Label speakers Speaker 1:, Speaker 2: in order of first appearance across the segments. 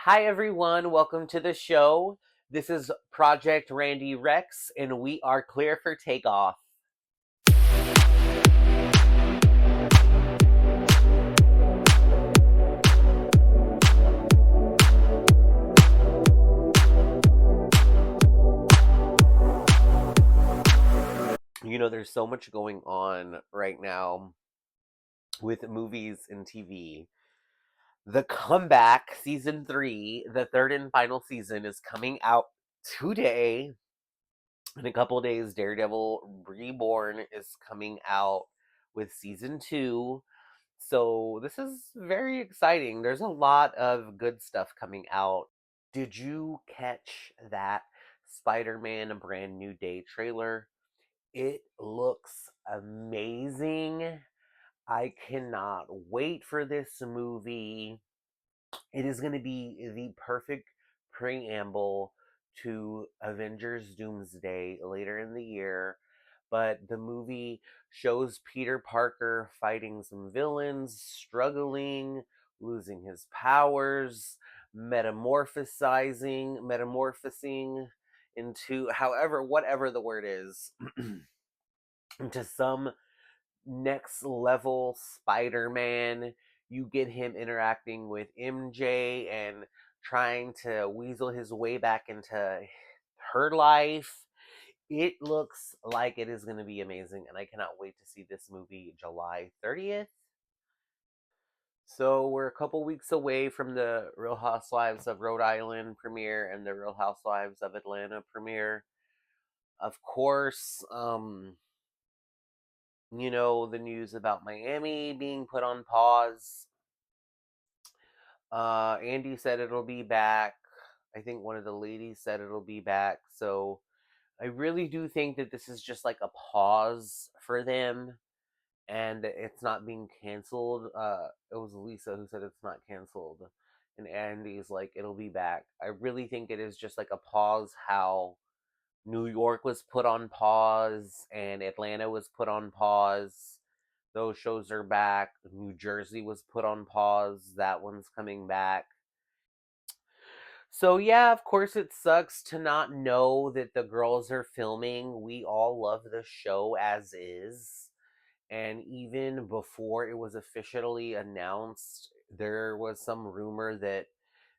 Speaker 1: Hi, everyone. Welcome to the show. This is Project Randy Rex, and we are clear for takeoff. There's so much going on right now with movies and TV. The Comeback Season 3, the third and final season, is coming out today. In a couple of days, Daredevil Reborn is coming out with Season 2. So this is very exciting. There's a lot of good stuff coming out. Did you catch that Spider-Man A Brand New Day trailer? It looks amazing. I cannot wait for this movie. It is going to be the perfect preamble to Avengers Doomsday later in the year. But the movie shows Peter Parker fighting some villains, struggling, losing his powers, metamorphosing into whatever the word is, into some next level Spider-Man. You get him interacting with MJ and trying to weasel his way back into her life. It looks like it is going to be amazing, and I cannot wait to see this movie July 30th. So we're a couple weeks away from the Real Housewives of Rhode Island premiere and the Real Housewives of Atlanta premiere. Of course, the news about Miami being put on pause. Andy said it'll be back. I think one of the ladies said it'll be back. So I really do think that this is just like a pause for them and it's not being canceled. It was Lisa who said it's not canceled. And Andy's like, it'll be back. I really think it is just like a pause, how New York was put on pause and Atlanta was put on pause. Those shows are back. New Jersey was put on pause. That one's coming back. So, yeah, of course, it sucks to not know that the girls are filming. We all love the show as is. And even before it was officially announced, there was some rumor that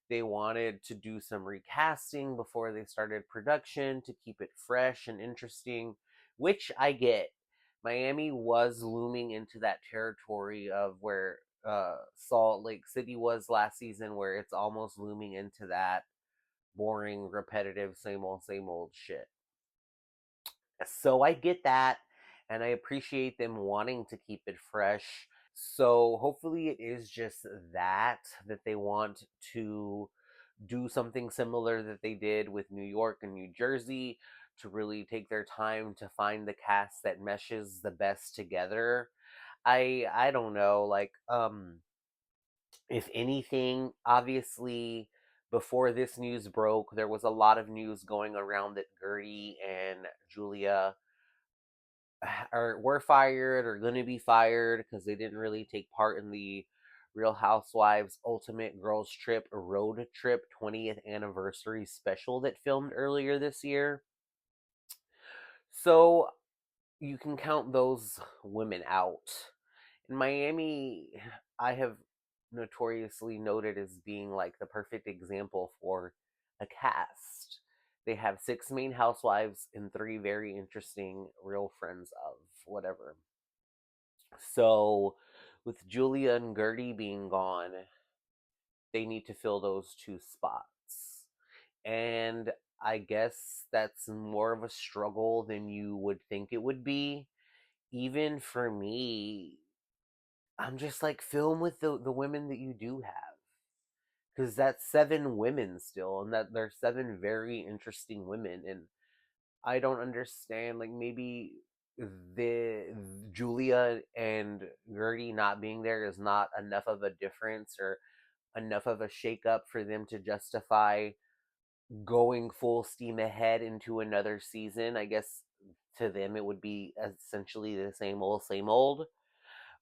Speaker 1: they wanted to do some recasting before they started production to keep it fresh and interesting, which I get. Miami was looming into that territory of where Salt Lake City was last season, where it's almost looming into that boring, repetitive, same old shit. So I get that, and I appreciate them wanting to keep it fresh. So hopefully it is just that they want to do something similar that they did with New York and New Jersey, to really take their time to find the cast that meshes the best together. I don't know, like if anything, obviously before this news broke, there was a lot of news going around that Gertie and Julia were fired or going to be fired because they didn't really take part in the Real Housewives Ultimate Girls Trip Road Trip 20th Anniversary special that filmed earlier this year. So you can count those women out. In Miami, I have notoriously noted as being like the perfect example for a cast. They have six main housewives and three very interesting real friends of whatever. So, with Julia and Gertie being gone, they need to fill those two spots. And I guess that's more of a struggle than you would think it would be. Even for me, I'm just like, film with the women that you do have. Because that's seven women still, and that there's seven very interesting women. And I don't understand, like, maybe the Julia and Gertie not being there is not enough of a difference or enough of a shakeup for them to justify going full steam ahead into another season. I guess to them it would be essentially the same old, same old.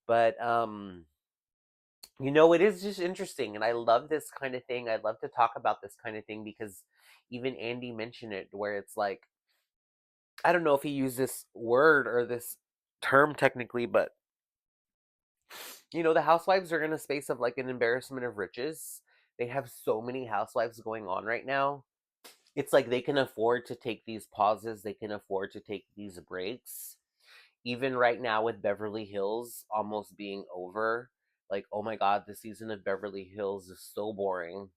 Speaker 1: But It is just interesting, and I love this kind of thing. I love to talk about this kind of thing because even Andy mentioned it, where it's like, I don't know if he used this word or this term technically, but the housewives are in a space of like an embarrassment of riches. They have so many housewives going on right now. It's like they can afford to take these pauses, they can afford to take these breaks. Even right now with Beverly Hills almost being over, like, oh my god, the season of Beverly Hills is so boring.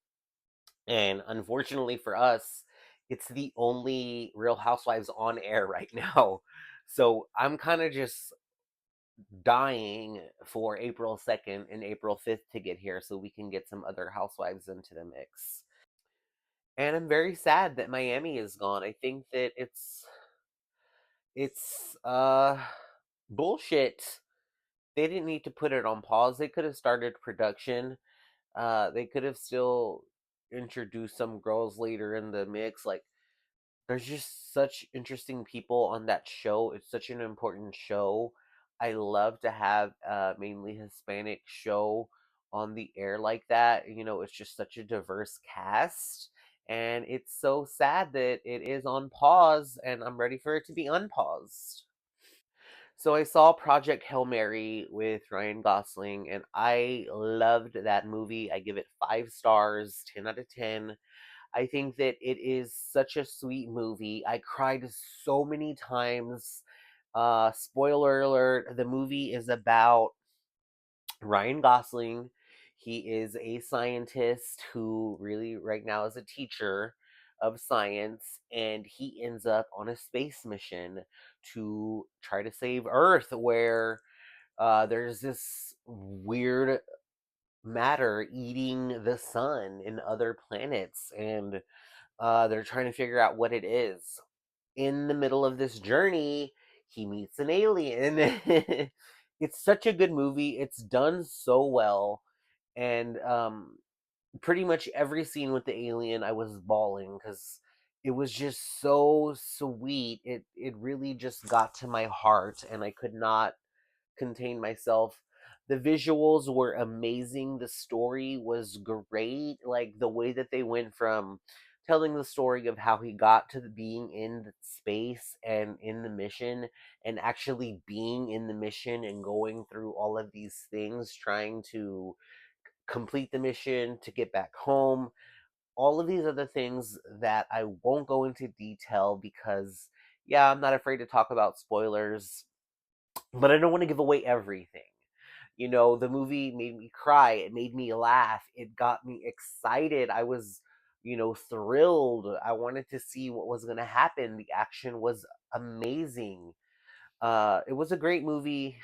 Speaker 1: And unfortunately for us, it's the only Real Housewives on air right now. So I'm kind of just dying for April 2nd and April 5th to get here so we can get some other housewives into the mix. And I'm very sad that Miami is gone. I think that it's bullshit. They didn't need to put it on pause. They could have started production. They could have still introduced some girls later in the mix. Like, there's just such interesting people on that show. It's such an important show. I love to have a mainly Hispanic show on the air like that. It's just such a diverse cast. And it's so sad that it is on pause, and I'm ready for it to be unpaused. So I saw Project Hail Mary with Ryan Gosling, and I loved that movie. I give it 5 stars, 10 out of 10. I think that it is such a sweet movie. I cried so many times. Spoiler alert, the movie is about Ryan Gosling. He is a scientist who really, right now, is a teacher of science, and he ends up on a space mission to try to save Earth, where there's this weird matter eating the sun and other planets, and they're trying to figure out what it is. In the middle of this journey, he meets an alien. It's such a good movie. It's done so well, and pretty much every scene with the alien, I was bawling because it was just so sweet. It really just got to my heart, and I could not contain myself. The visuals were amazing. The story was great. Like the way that they went from telling the story of how he got to being in the space and in the mission, and actually being in the mission and going through all of these things, trying to complete the mission to get back home. All of these other things that I won't go into detail because, yeah, I'm not afraid to talk about spoilers, but I don't want to give away everything. The movie made me cry, it made me laugh, it got me excited. I was, thrilled. I wanted to see what was going to happen. The action was amazing. It was a great movie,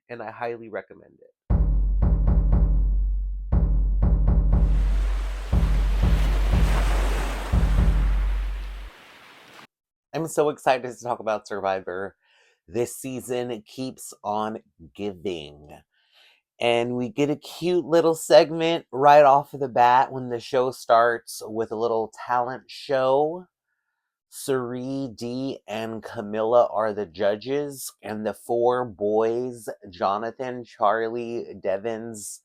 Speaker 1: and I highly recommend it. I'm so excited to talk about Survivor. This season keeps on giving. And we get a cute little segment right off of the bat when the show starts with a little talent show. Suri, Dee, and Camilla are the judges, and the 4 boys, Jonathan, Charlie, Devins,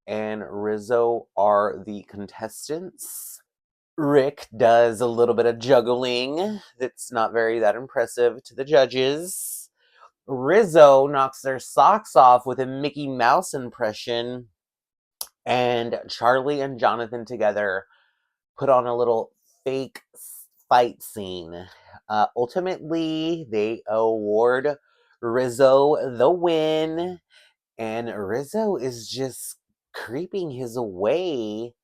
Speaker 1: and Rizzo, are the contestants. Rick does a little bit of juggling that's not very that impressive to the judges. Rizzo knocks their socks off with a Mickey Mouse impression, and Charlie and Jonathan together put on a little fake fight scene. Ultimately, they award Rizzo the win, and Rizzo is just creeping his way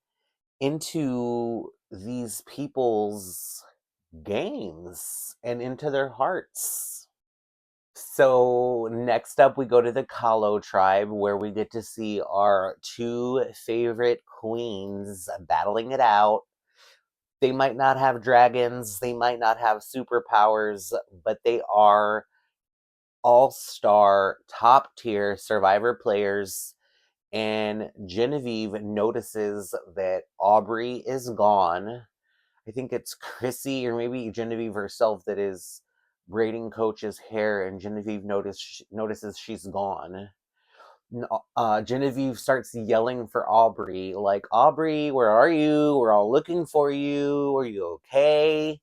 Speaker 1: into these people's games and into their hearts. So next up, we go to the Kalo tribe, where we get to see our 2 favorite queens battling it out. They might not have dragons, they might not have superpowers, but they are all-star, top-tier Survivor players. And Genevieve notices that Aubrey is gone. I think it's Chrissy or maybe Genevieve herself that is braiding Coach's hair, and Genevieve notices she's gone. Genevieve starts yelling for Aubrey, like, Aubrey, where are you? We're all looking for you. Are you okay?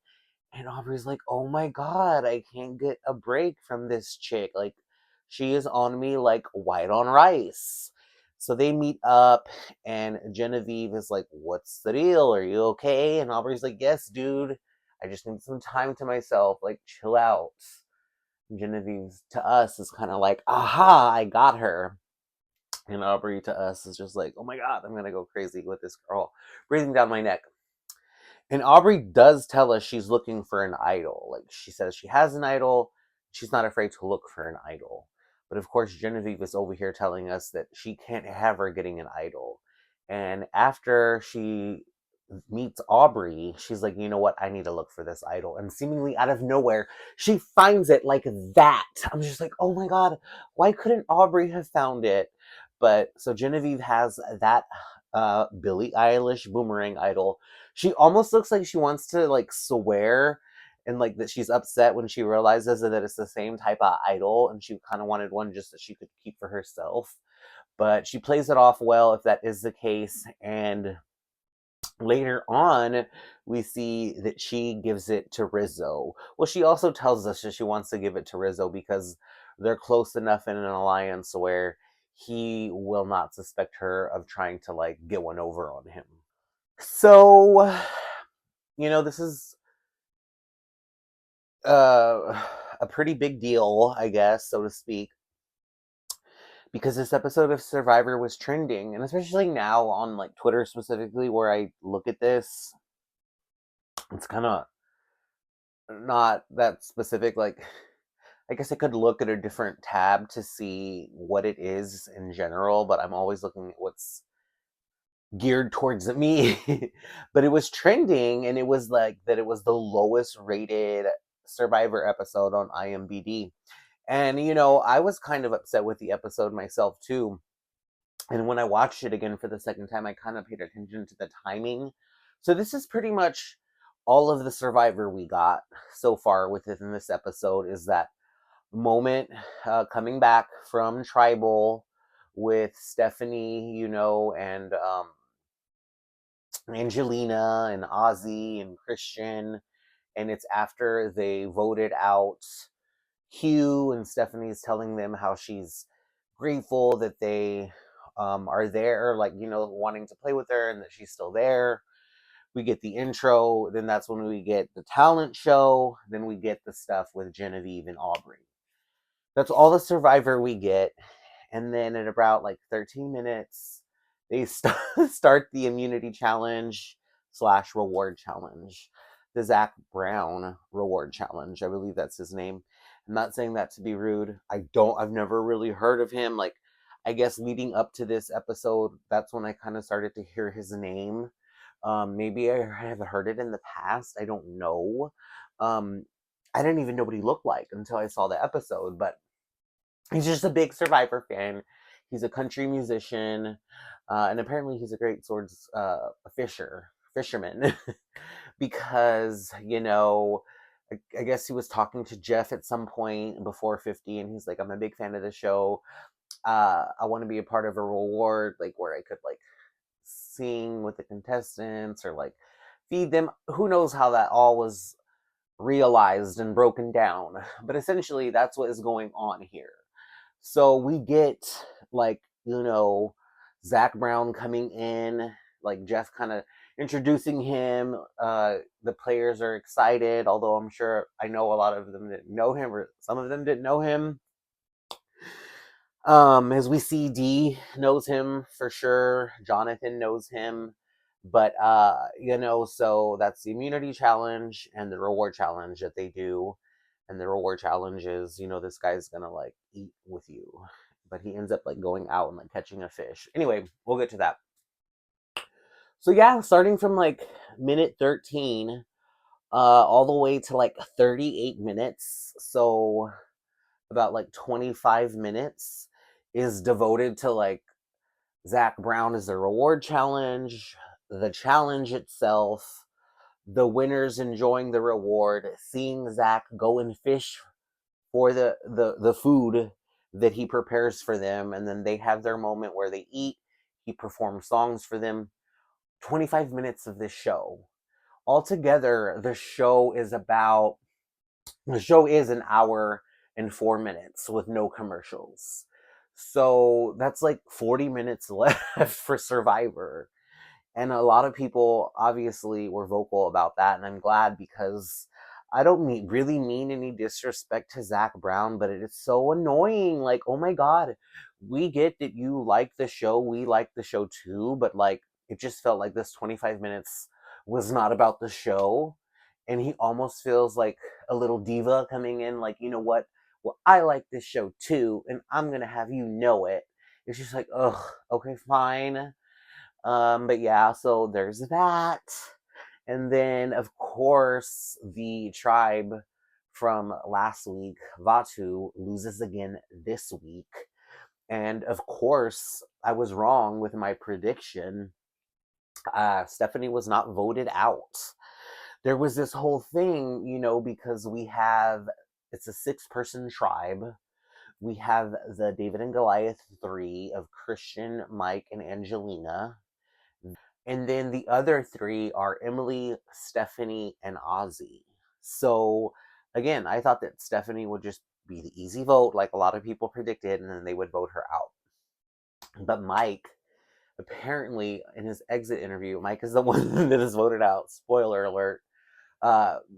Speaker 1: And Aubrey's like, oh my God, I can't get a break from this chick. Like, she is on me like white on rice. So they meet up, and Genevieve is like, what's the deal? Are you okay? And Aubrey's like, yes, dude. I just need some time to myself. Like, chill out. And Genevieve to us is kind of like, aha, I got her. And Aubrey to us is just like, oh my God, I'm going to go crazy with this girl breathing down my neck. And Aubrey does tell us she's looking for an idol. Like, she says she has an idol. She's not afraid to look for an idol. But of course, Genevieve is over here telling us that she can't have her getting an idol. And after she meets Aubrey, she's like, you know what? I need to look for this idol. And seemingly out of nowhere, she finds it like that. I'm just like, oh my God, why couldn't Aubrey have found it? But so Genevieve has that Billie Eilish boomerang idol. She almost looks like she wants to like swear and like that she's upset when she realizes that it's the same type of idol and she kind of wanted one just that she could keep for herself. But she plays it off well if that is the case. And later on, we see that she gives it to Rizzo. Well, she also tells us that she wants to give it to Rizzo because they're close enough in an alliance where he will not suspect her of trying to like get one over on him. So, this is uh, a pretty big deal, I guess, so to speak, because this episode of Survivor was trending, and especially now on like Twitter specifically, where I look at this, it's kind of not that specific. Like, I guess I could look at a different tab to see what it is in general, but I'm always looking at what's geared towards me. But it was trending, and it was like that it was the lowest rated Survivor episode on IMDb. And I was kind of upset with the episode myself too. And when I watched it again for the second time, I kind of paid attention to the timing. So this is pretty much all of the Survivor we got so far within this episode is that moment coming back from Tribal with Stephanie, and Angelina and Ozzy and Christian. And it's after they voted out Hugh, and Stephanie's telling them how she's grateful that they are there, like, wanting to play with her and that she's still there. We get the intro, then that's when we get the talent show, then we get the stuff with Genevieve and Aubrey. That's all the Survivor we get. And then at about like 13 minutes, they start the immunity challenge slash reward challenge. The Zach Brown reward challenge. I believe that's his name. I'm not saying that to be rude. I've never really heard of him. Like, I guess leading up to this episode, that's when I kind of started to hear his name. Maybe I have heard it in the past. I don't know. I didn't even know what he looked like until I saw the episode, but he's just a big Survivor fan. He's a country musician, and apparently he's a great swords fisherman, because I guess he was talking to Jeff at some point before 50, and he's like, "I'm a big fan of the show. I want to be a part of a reward, like where I could like sing with the contestants or like feed them. Who knows how that all was realized and broken down, but essentially that's what is going on here." So we get like, Zach Brown coming in, like Jeff kind of introducing him. The players are excited, although I'm sure I know a lot of them didn't know him, or some of them didn't know him. As we see, Dee knows him for sure. Jonathan knows him. But so that's the immunity challenge and the reward challenge that they do. And the reward challenge is, this guy's gonna like eat with you. But he ends up like going out and like catching a fish. Anyway, we'll get to that. So yeah, starting from like minute 13, all the way to like 38 minutes. So about like 25 minutes is devoted to like Zach Brown as the reward challenge, the challenge itself, the winners enjoying the reward, seeing Zach go and fish for the food that he prepares for them, and then they have their moment where they eat. He performs songs for them. 25 minutes of this show. Altogether, the show is an hour and 4 minutes with no commercials. So that's like 40 minutes left for Survivor. And a lot of people obviously were vocal about that, and I'm glad, because I don't really mean any disrespect to Zach Brown, but it is so annoying. Like, oh my god, we get that you like the show, we like the show too, but like, it just felt like this 25 minutes was not about the show, and he almost feels like a little diva coming in, like, you know what? Well, I like this show too, and I'm gonna have you know it. It's just like, ugh, okay, fine. But yeah, so there's that. And then, of course, the tribe from last week, Vatu, loses again this week. And of course, I was wrong with my prediction. Stephanie was not voted out. There was this whole thing, because it's a 6-person tribe. We have the David and Goliath 3 of Christian, Mike, and Angelina. And then the other 3 are Emily, Stephanie, and Ozzy. So again, I thought that Stephanie would just be the easy vote, like a lot of people predicted, and then they would vote her out. But Mike, apparently, in his exit interview, Mike is the one that is voted out. Spoiler alert.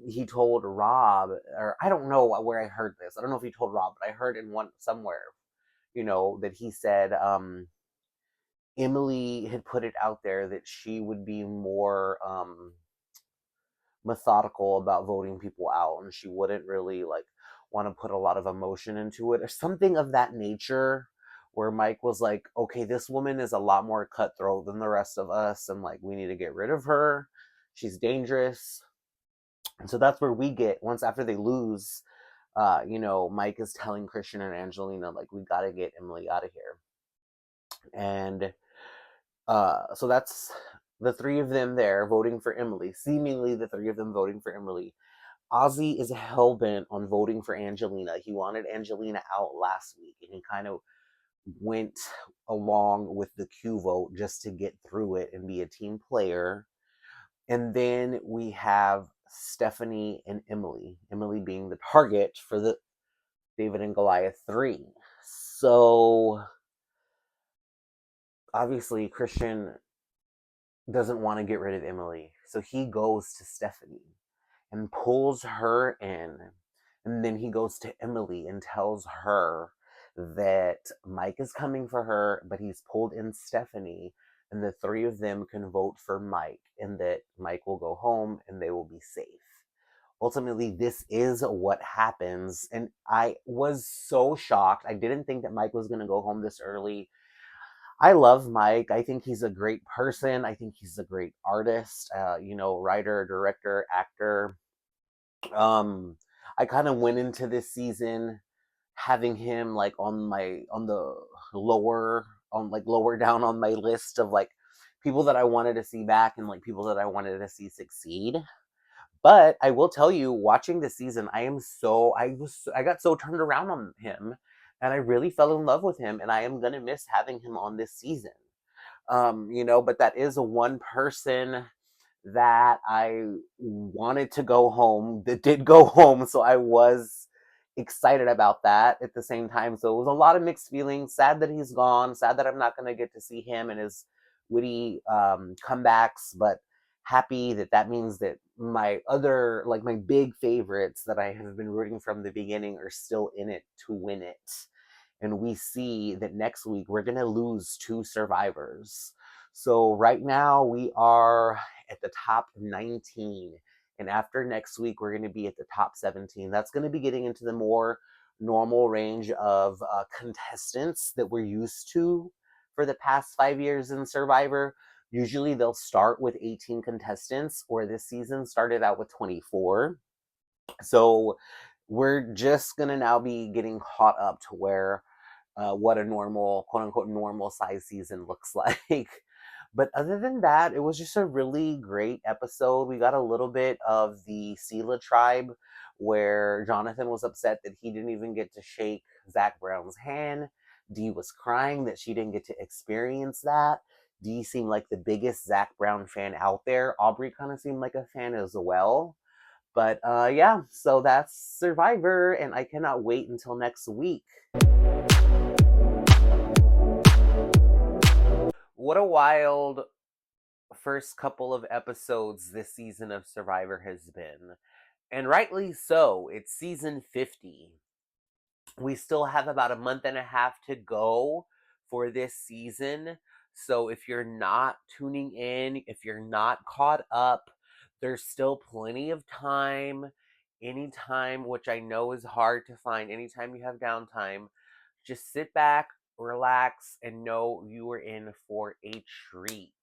Speaker 1: He told Rob, or I don't know where I heard this. I don't know if he told Rob, but I heard in one somewhere, that he said Emily had put it out there that she would be more methodical about voting people out, and she wouldn't really like want to put a lot of emotion into it or something of that nature, where Mike was like, okay, this woman is a lot more cutthroat than the rest of us, and like, we need to get rid of her. She's dangerous. And so that's where we get, once after they lose, Mike is telling Christian and Angelina, like, we got to get Emily out of here. And so that's the 3 of them there voting for Emily, seemingly the 3 of them voting for Emily. Ozzy is hell bent on voting for Angelina. He wanted Angelina out last week, and he kind of went along with the Q vote just to get through it and be a team player. And then we have Stephanie and Emily, Emily being the target for the David and Goliath 3. So obviously, Christian doesn't want to get rid of Emily. So he goes to Stephanie and pulls her in. And then he goes to Emily and tells her that Mike is coming for her, but he's pulled in Stephanie, and the 3 of them can vote for Mike, and that Mike will go home and they will be safe. Ultimately, this is what happens. And I was so shocked. I didn't think that Mike was going to go home this early. I love Mike. I think he's a great person. I think he's a great artist, writer, director, actor. Um, I kind of went into this season having him like on the lower down on my list of like people that I wanted to see back and like people that I wanted to see succeed. But I will tell you, watching this season, I got so turned around on him, and I really fell in love with him, and I am gonna miss having him on this season. But that is a one person that I wanted to go home that did go home. So I was excited about that at the same time. So it was a lot of mixed feelings. Sad that he's gone. Sad that I'm not going to get to see him and his witty comebacks. But happy that that means that my big favorites that I have been rooting from the beginning are still in it to win it. And we see that next week we're going to lose 2 survivors. So right now we are at the top 19. And after next week, we're going to be at the top 17. That's going to be getting into the more normal range of contestants that we're used to for the past 5 years in Survivor. Usually they'll start with 18 contestants, or this season started out with 24. So we're just going to now be getting caught up to where what a normal, quote unquote, normal size season looks like. But other than that, it was just a really great episode. We got a little bit of the Sela tribe where Jonathan was upset that he didn't even get to shake Zach Brown's hand. Dee was crying that she didn't get to experience that. Dee seemed like the biggest Zach Brown fan out there. Aubrey kind of seemed like a fan as well. But yeah, so that's Survivor, and I cannot wait until next week. What a wild first couple of episodes this season of Survivor has been. And rightly so. It's season 50. We still have about a month and a half to go for this season. So if you're not tuning in, if you're not caught up, there's still plenty of time. Anytime, which I know is hard to find, anytime you have downtime, just sit back, relax, and know you are in for a treat.